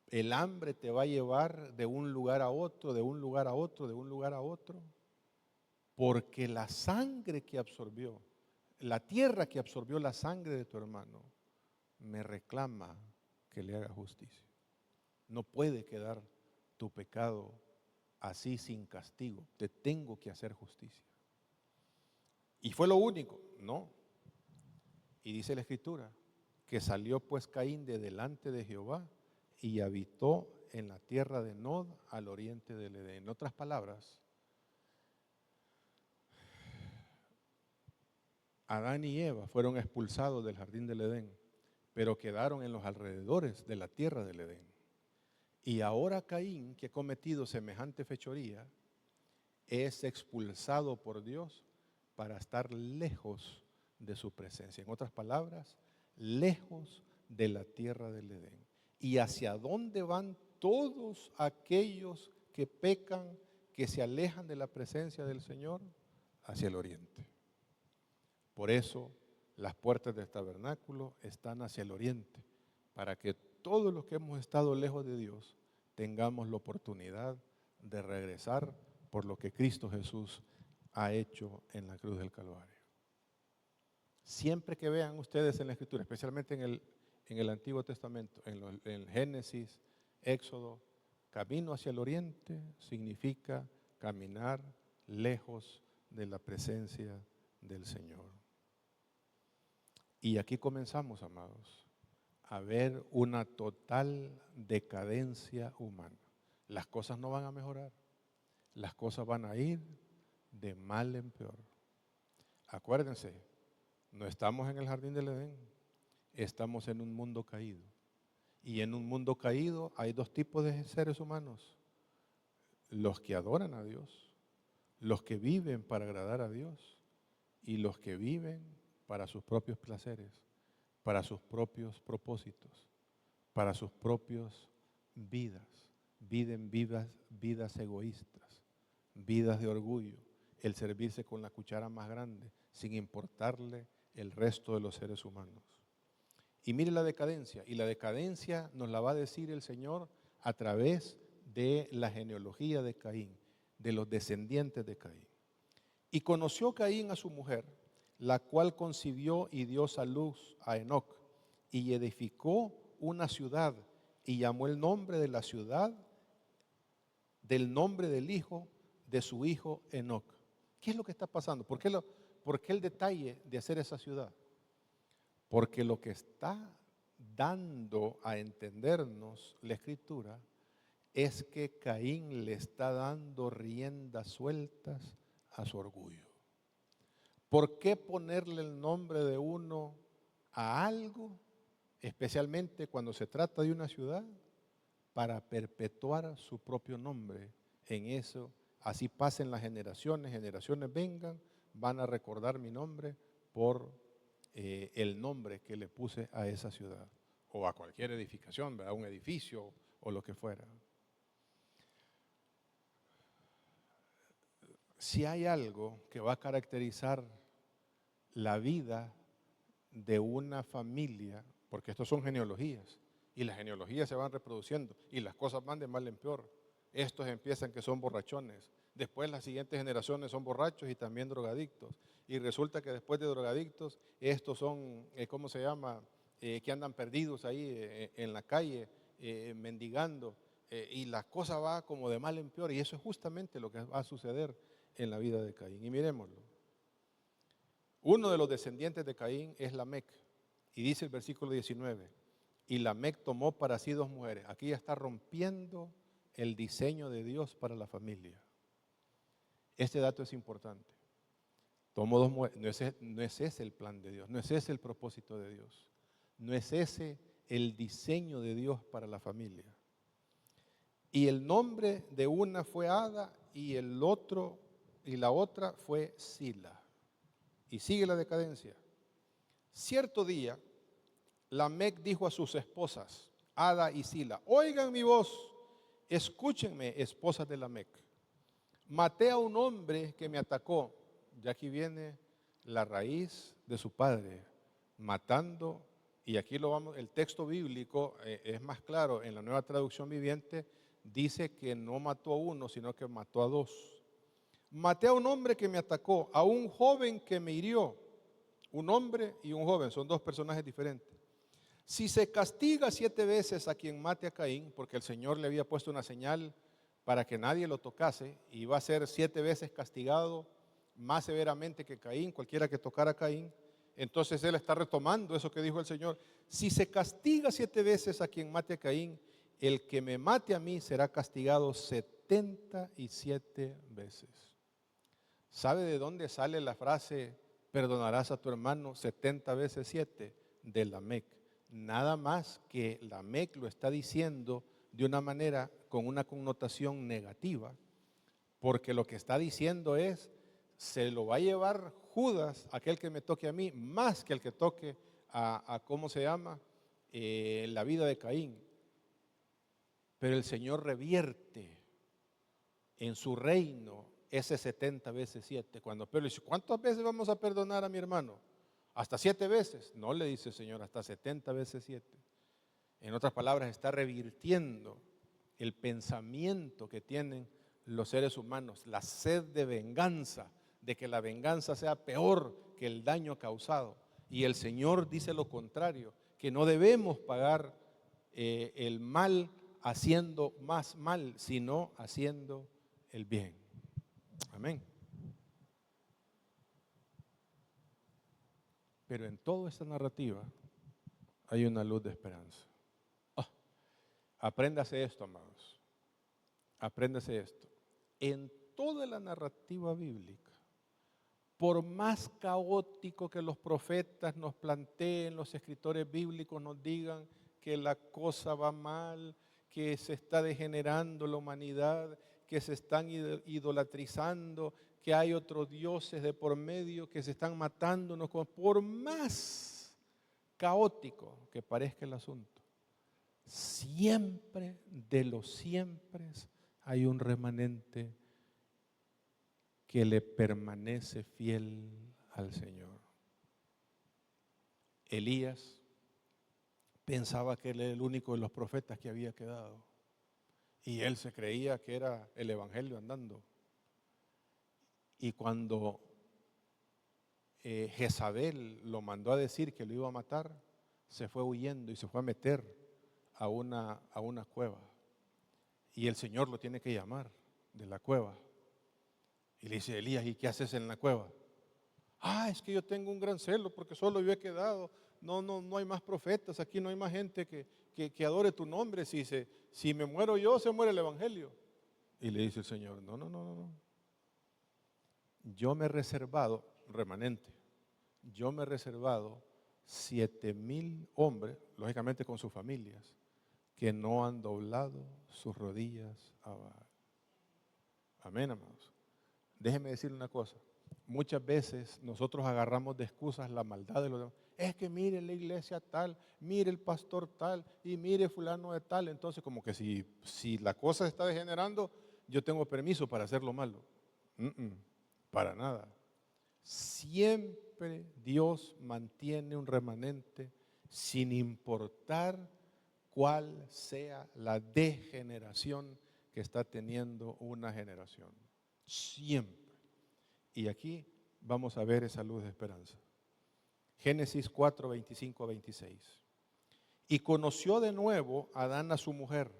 El hambre te va a llevar de un lugar a otro, de un lugar a otro, de un lugar a otro, porque la sangre que absorbió, la tierra que absorbió la sangre de tu hermano, me reclama que le haga justicia. No puede quedar tu pecado así sin castigo. Te tengo que hacer justicia. ¿Y fue lo único? No. Y dice la Escritura que salió pues Caín de delante de Jehová y habitó en la tierra de Nod al oriente del Edén. En otras palabras, Adán y Eva fueron expulsados del jardín del Edén, pero quedaron en los alrededores de la tierra del Edén. Y ahora Caín, que ha cometido semejante fechoría, es expulsado por Dios para estar lejos de su presencia. En otras palabras, lejos de la tierra del Edén. ¿Y hacia dónde van todos aquellos que pecan, que se alejan de la presencia del Señor? Hacia el oriente. Por eso las puertas del tabernáculo están hacia el oriente, para que todos los que hemos estado lejos de Dios tengamos la oportunidad de regresar por lo que Cristo Jesús ha hecho en la cruz del Calvario. Siempre que vean ustedes en la Escritura, especialmente en el Antiguo Testamento, en Génesis, Éxodo, camino hacia el oriente significa caminar lejos de la presencia del Señor. Y aquí comenzamos, amados, a ver una total decadencia humana. Las cosas no van a mejorar, las cosas van a ir de mal en peor. Acuérdense, no estamos en el jardín del Edén, estamos en un mundo caído. Y en un mundo caído hay dos tipos de seres humanos: los que adoran a Dios, los que viven para agradar a Dios, y los que viven para sus propios placeres, para sus propios propósitos, para sus propias vidas. Viven vidas egoístas, vidas de orgullo, el servirse con la cuchara más grande, sin importarle el resto de los seres humanos. Y mire la decadencia, y la decadencia nos la va a decir el Señor a través de la genealogía de Caín, de los descendientes de Caín. Y conoció Caín a su mujer, la cual concibió y dio a luz a Enoc, y edificó una ciudad, y llamó el nombre de la ciudad del nombre del hijo de su hijo Enoc. ¿Qué es lo que está pasando? ¿Por qué el detalle de hacer esa ciudad? Porque lo que está dando a entendernos la Escritura es que Caín le está dando riendas sueltas a su orgullo. ¿Por qué ponerle el nombre de uno a algo, especialmente cuando se trata de una ciudad? Para perpetuar su propio nombre en eso. Así pasen las generaciones vengan, van a recordar mi nombre por el nombre que le puse a esa ciudad o a cualquier edificación, ¿verdad? Un edificio o lo que fuera. Si hay algo que va a caracterizar la vida de una familia, porque estos son genealogías, y las genealogías se van reproduciendo, y las cosas van de mal en peor. Estos empiezan que son borrachones, después las siguientes generaciones son borrachos y también drogadictos, y resulta que después de drogadictos, estos son, ¿cómo se llama?, que andan perdidos ahí en la calle, mendigando, y la cosa va como de mal en peor, y eso es justamente lo que va a suceder en la vida de Caín. Y miremoslo. Uno de los descendientes de Caín es Lamec, y dice el versículo 19, y Lamec tomó para sí 2 mujeres. Aquí ya está rompiendo el diseño de Dios para la familia. Este dato es importante. Tomó 2 mujeres, no es ese el plan de Dios, no es ese el propósito de Dios, no es ese el diseño de Dios para la familia. Y el nombre de una fue Ada y la otra fue Sila. Y sigue la decadencia. Cierto día, Lamec dijo a sus esposas, Ada y Sila: oigan mi voz, escúchenme, esposas de Lamec. Maté a un hombre que me atacó. Ya aquí viene la raíz de su padre, matando, y aquí el texto bíblico es más claro, en la Nueva Traducción Viviente dice que no mató a uno, sino que mató a 2. Maté a un hombre que me atacó, a un joven que me hirió. Un hombre y un joven, son 2 personajes diferentes. Si se castiga 7 veces a quien mate a Caín, porque el Señor le había puesto una señal para que nadie lo tocase, y va a ser 7 veces castigado más severamente que Caín, cualquiera que tocara a Caín. Entonces él está retomando eso que dijo el Señor. Si se castiga 7 veces a quien mate a Caín, el que me mate a mí será castigado 77 veces. ¿Sabe de dónde sale la frase perdonarás a tu hermano 70 veces 7? De Lamec. Nada más que Lamec lo está diciendo de una manera con una connotación negativa, porque lo que está diciendo es: se lo va a llevar Judas, aquel que me toque a mí, más que el que toque a ¿cómo se llama?, la vida de Caín. Pero el Señor revierte en su reino ese 70 veces 7. Cuando Pedro dice: ¿cuántas veces vamos a perdonar a mi hermano? ¿Hasta 7 veces? No, le dice el Señor, hasta 70 veces 7. En otras palabras, está revirtiendo el pensamiento que tienen los seres humanos, la sed de venganza, de que la venganza sea peor que el daño causado. Y el Señor dice lo contrario, que no debemos pagar el mal haciendo más mal, sino haciendo el bien. Amén. Pero en toda esta narrativa hay una luz de esperanza. Apréndase esto, amados. Apréndase esto. En toda la narrativa bíblica, por más caótico que los profetas nos planteen, los escritores bíblicos nos digan que la cosa va mal, que se está degenerando la humanidad, que se están idolatrizando, que hay otros dioses de por medio que se están matándonos, por más caótico que parezca el asunto, siempre de los siempre hay un remanente que le permanece fiel al Señor. Elías pensaba que él era el único de los profetas que había quedado y él se creía que era el evangelio andando. Y cuando Jezabel lo mandó a decir que lo iba a matar, se fue huyendo y se fue a meter a una cueva. Y el Señor lo tiene que llamar de la cueva. Y le dice: Elías, ¿y qué haces en la cueva? Es que yo tengo un gran celo porque solo yo he quedado. No hay más profetas, aquí no hay más gente que adore tu nombre. Si me muero yo, se muere el evangelio. Y le dice el Señor: no. Yo me he reservado, remanente, yo me he reservado 7,000 hombres, lógicamente con sus familias, que no han doblado sus rodillas a Baal. Amén, amados. Déjeme decirle una cosa. Muchas veces nosotros agarramos de excusas la maldad de los demás. Es que mire la iglesia tal, mire el pastor tal y mire fulano de tal. Entonces como que si la cosa se está degenerando, yo tengo permiso para hacer lo malo. Para nada. Siempre Dios mantiene un remanente sin importar cuál sea la degeneración que está teniendo una generación. Siempre. Y aquí vamos a ver esa luz de esperanza. Génesis 4, 25 a 26. Y conoció de nuevo Adán a su mujer,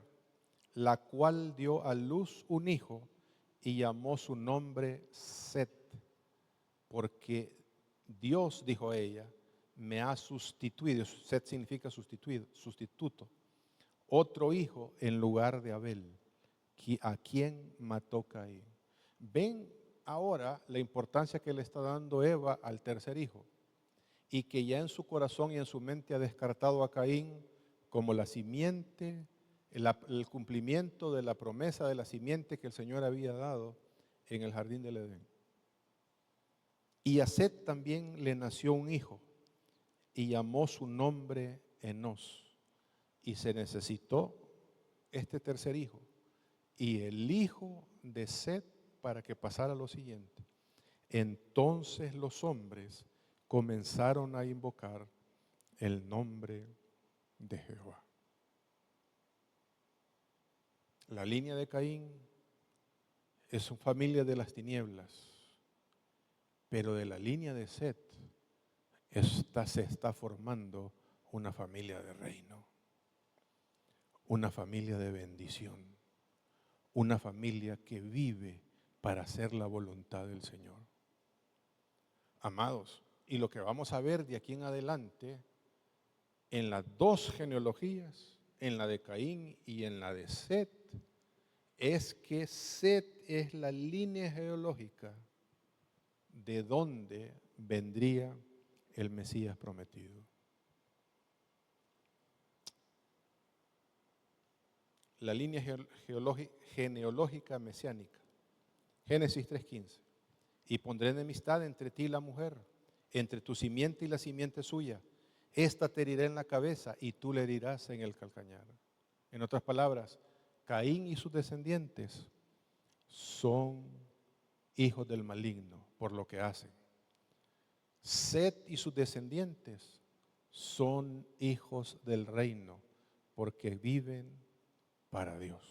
la cual dio a luz un hijo y llamó su nombre Set, porque Dios, dijo ella, me ha sustituido. Set significa sustituto. Otro hijo en lugar de Abel, a quien mató Caín. Ven ahora la importancia que le está dando Eva al tercer hijo, y que ya en su corazón y en su mente ha descartado a Caín como la simiente, el cumplimiento de la promesa de la simiente que el Señor había dado en el jardín del Edén. Y a Set también le nació un hijo y llamó su nombre Enós. Y se necesitó este tercer hijo y el hijo de Set para que pasara lo siguiente. Entonces los hombres comenzaron a invocar el nombre de Jehová. La línea de Caín es una familia de las tinieblas, pero de la línea de Set se está formando una familia de reino, una familia de bendición, una familia que vive para hacer la voluntad del Señor. Amados, y lo que vamos a ver de aquí en adelante, en las dos genealogías, en la de Caín y en la de Set, es que Set es la línea genealógica de donde vendría el Mesías prometido. La línea genealógica mesiánica. Génesis 3:15. Y pondré enemistad entre ti y la mujer, entre tu simiente y la simiente suya. Esta te herirá en la cabeza y tú le herirás en el calcañar. En otras palabras, Caín y sus descendientes son hijos del maligno por lo que hacen. Set y sus descendientes son hijos del reino porque viven para Dios,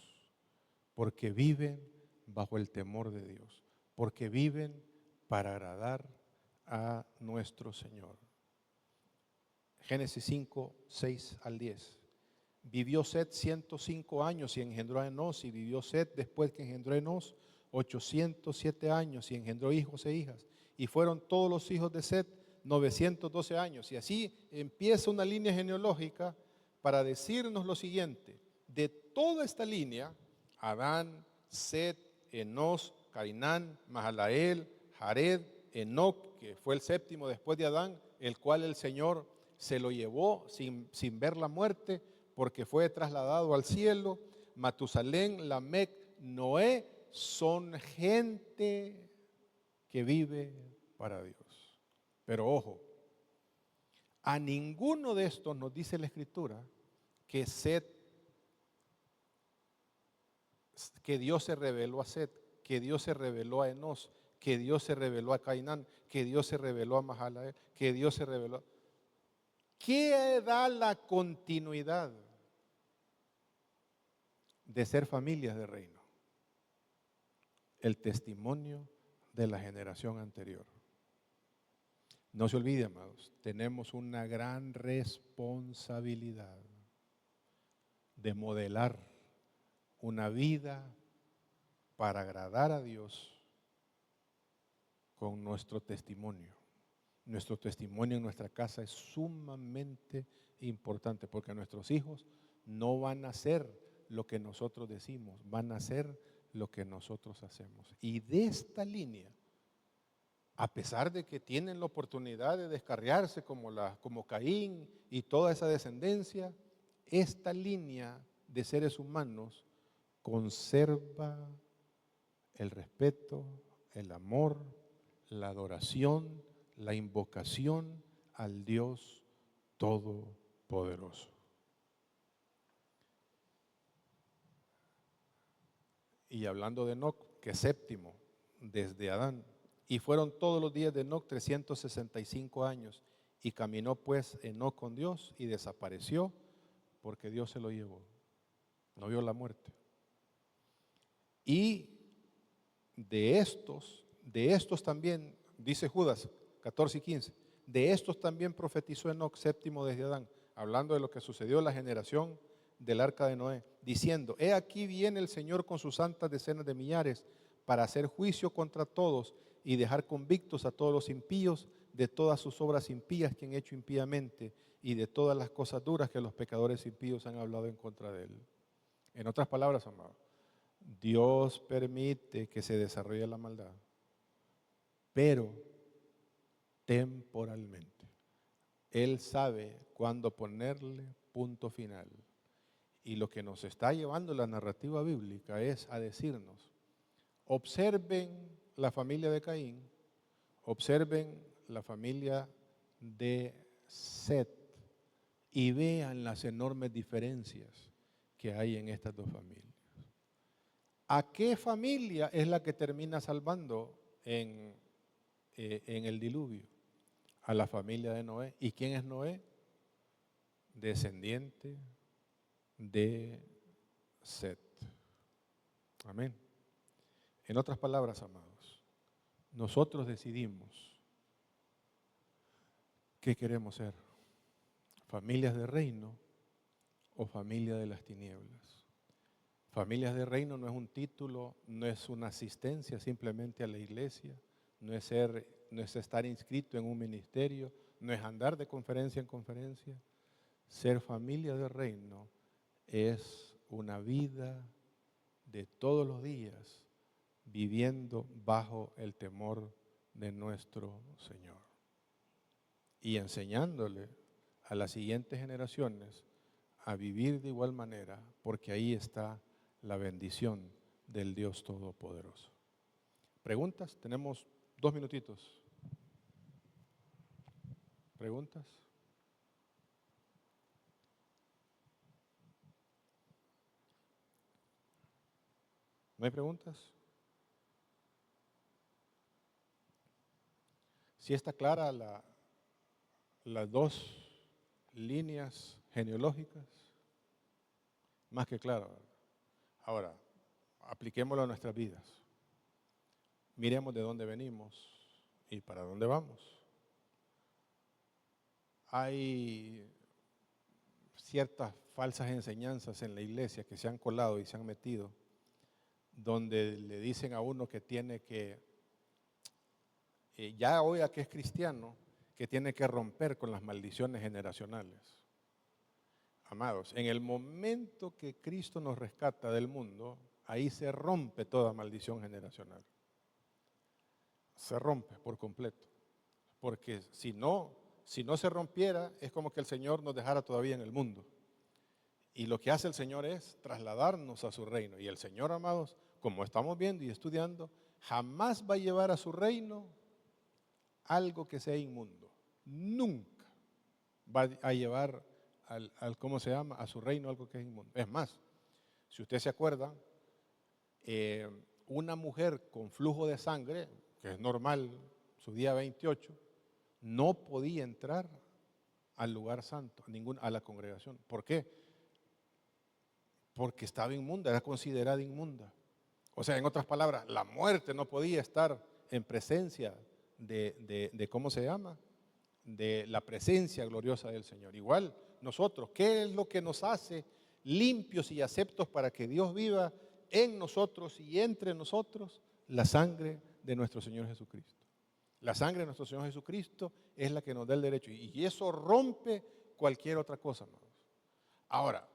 porque viven bajo el temor de Dios, porque viven para agradar a nuestro Señor. Génesis 5, 6 al 10. Vivió Set 105 años y engendró a Enós, y vivió Set después que engendró a Enós 807 años y engendró hijos e hijas. Y fueron todos los hijos de Set 912 años. Y así empieza una línea genealógica para decirnos lo siguiente: de toda esta línea, Adán, Set, Enos, Cainán, Mahalael, Jared, Enoc, que fue el séptimo después de Adán, el cual el Señor se lo llevó sin ver la muerte, porque fue trasladado al cielo. Matusalén, Lamec, Noé son gente que vive para Dios. Pero ojo, a ninguno de estos nos dice la Escritura que que Dios se reveló a Set, que Dios se reveló a Enos, que Dios se reveló a Cainán, que Dios se reveló a Mahalael, que Dios se reveló. ¿Qué da la continuidad de ser familias de reino? El testimonio de la generación anterior. No se olvide, amados, tenemos una gran responsabilidad de modelar una vida para agradar a Dios con nuestro testimonio. Nuestro testimonio en nuestra casa es sumamente importante, porque nuestros hijos no van a hacer lo que nosotros decimos, van a hacer lo que nosotros hacemos. Y de esta línea, a pesar de que tienen la oportunidad de descarriarse como Caín y toda esa descendencia, esta línea de seres humanos conserva el respeto, el amor, la adoración, la invocación al Dios Todopoderoso. Y hablando de Enoc, que es séptimo desde Adán, y fueron todos los días de Enoc 365 años, y caminó pues Enoc con Dios y desapareció porque Dios se lo llevó, no vio la muerte. Y de estos también, dice Judas 14 y 15, de estos también profetizó Enoc, séptimo desde Adán, hablando de lo que sucedió en la generación del arca de Noé, diciendo: he aquí viene el Señor con sus santas decenas de millares para hacer juicio contra todos y dejar convictos a todos los impíos de todas sus obras impías que han hecho impíamente y de todas las cosas duras que los pecadores impíos han hablado en contra de él. En otras palabras, amados, Dios permite que se desarrolle la maldad, pero temporalmente. Él sabe cuándo ponerle punto final. Y lo que nos está llevando la narrativa bíblica es a decirnos: observen la familia de Caín, observen la familia de Set y vean las enormes diferencias que hay en estas dos familias. ¿A qué familia es la que termina salvando en el diluvio? A la familia de Noé. ¿Y quién es Noé? Descendiente de Set. Amén. En otras palabras, amados, nosotros decidimos qué queremos ser: familias de reino o familia de las tinieblas. Familias de reino no es un título, no es una asistencia simplemente a la iglesia, no es estar inscrito en un ministerio, no es andar de conferencia en conferencia. Ser familia de reino es una vida de todos los días viviendo bajo el temor de nuestro Señor y enseñándole a las siguientes generaciones a vivir de igual manera, porque ahí está la bendición del Dios Todopoderoso. ¿Preguntas? Tenemos 2 minutitos. ¿Preguntas? ¿No hay preguntas? Si está clara las 2 líneas genealógicas, más que claro. Ahora, apliquémoslo a nuestras vidas. Miremos de dónde venimos y para dónde vamos. Hay ciertas falsas enseñanzas en la iglesia que se han colado y se han metido, donde le dicen a uno que tiene que, ya hoy a que es cristiano, que tiene que romper con las maldiciones generacionales. Amados, en el momento que Cristo nos rescata del mundo, ahí se rompe toda maldición generacional. Se rompe por completo. Porque si no se rompiera, es como que el Señor nos dejara todavía en el mundo. Y lo que hace el Señor es trasladarnos a su reino. Y el Señor, amados, como estamos viendo y estudiando, jamás va a llevar a su reino algo que sea inmundo. Nunca va a llevar ¿cómo se llama? A su reino algo que es inmundo. Es más, si usted se acuerda, una mujer con flujo de sangre, que es normal, su día 28, no podía entrar al lugar santo, a la congregación. ¿Por qué? Porque estaba inmunda, era considerada inmunda. O sea, en otras palabras, la muerte no podía estar en presencia de ¿cómo se llama? De la presencia gloriosa del Señor. Igual nosotros, ¿qué es lo que nos hace limpios y aceptos para que Dios viva en nosotros y entre nosotros? La sangre de nuestro Señor Jesucristo. La sangre de nuestro Señor Jesucristo es la que nos da el derecho y eso rompe cualquier otra cosa, hermanos. Ahora,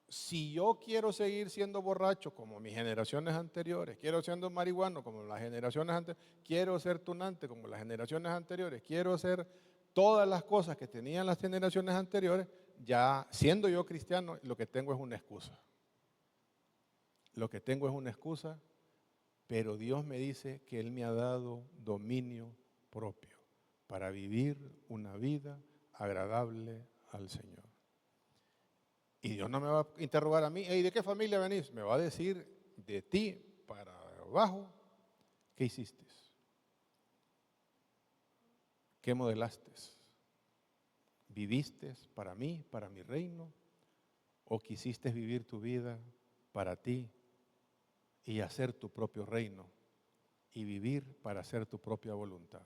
si yo quiero seguir siendo borracho como mis generaciones anteriores, quiero siendo marihuano como las generaciones anteriores, quiero ser tunante como las generaciones anteriores, quiero hacer todas las cosas que tenían las generaciones anteriores, ya siendo yo cristiano, lo que tengo es una excusa. Lo que tengo es una excusa, pero Dios me dice que Él me ha dado dominio propio para vivir una vida agradable al Señor. Y Dios no me va a interrogar a mí, ¿de qué familia venís? Me va a decir de ti para abajo, ¿qué hiciste? ¿Qué modelaste? ¿Viviste para mí, para mi reino? ¿O quisiste vivir tu vida para ti y hacer tu propio reino y vivir para hacer tu propia voluntad?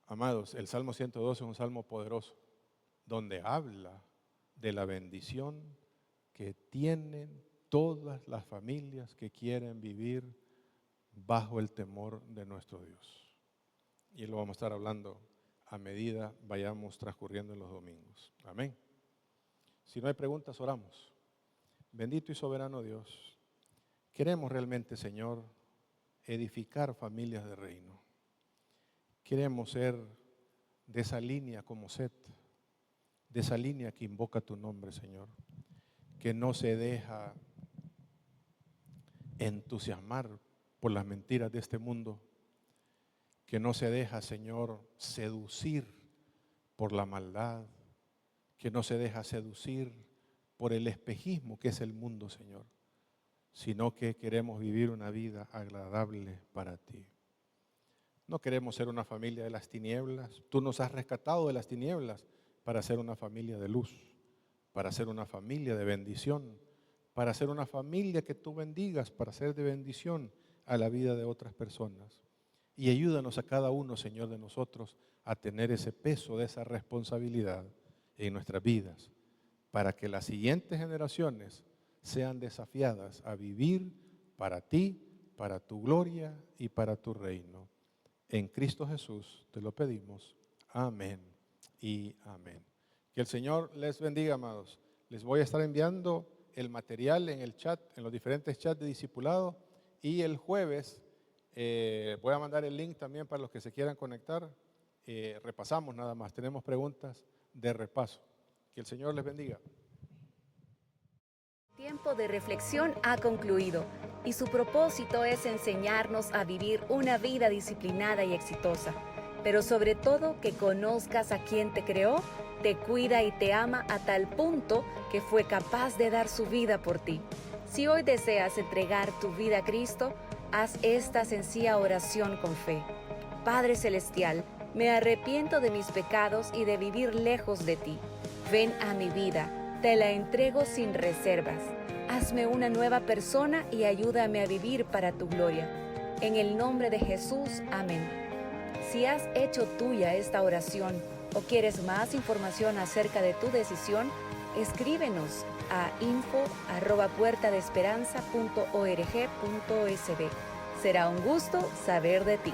Amados, el Salmo 112 es un salmo poderoso, donde habla de la bendición que tienen todas las familias que quieren vivir bajo el temor de nuestro Dios. Y lo vamos a estar hablando a medida vayamos transcurriendo en los domingos. Amén. Si no hay preguntas, oramos. Bendito y soberano Dios, queremos realmente, Señor, edificar familias de reino. Queremos ser de esa línea como Set, de esa línea que invoca tu nombre, Señor, que no se deja entusiasmar por las mentiras de este mundo, que no se deja, Señor, seducir por la maldad, que no se deja seducir por el espejismo que es el mundo, Señor, sino que queremos vivir una vida agradable para ti. No queremos ser una familia de las tinieblas. Tú nos has rescatado de las tinieblas para ser una familia de luz, para ser una familia de bendición, para ser una familia que tú bendigas, para ser de bendición a la vida de otras personas. Y ayúdanos a cada uno, Señor, de nosotros a tener ese peso de esa responsabilidad en nuestras vidas, para que las siguientes generaciones sean desafiadas a vivir para ti, para tu gloria y para tu reino. En Cristo Jesús te lo pedimos. Amén y amén. Que el Señor les bendiga, amados. Les voy a estar enviando el material en el chat, en los diferentes chats de discipulado, y el jueves voy a mandar el link también para los que se quieran conectar. Repasamos nada más, tenemos preguntas de repaso. Que el Señor les bendiga. Tiempo de reflexión ha concluido y su propósito es enseñarnos a vivir una vida disciplinada y exitosa, pero sobre todo que conozcas a quien te creó, te cuida y te ama a tal punto que fue capaz de dar su vida por ti. Si hoy deseas entregar tu vida a Cristo, haz esta sencilla oración con fe. Padre Celestial, me arrepiento de mis pecados y de vivir lejos de ti. Ven a mi vida. Te la entrego sin reservas. Hazme una nueva persona y ayúdame a vivir para tu gloria. En el nombre de Jesús, amén. Si has hecho tuya esta oración o quieres más información acerca de tu decisión, escríbenos a info@puertadesperanza.org.sb. Será un gusto saber de ti.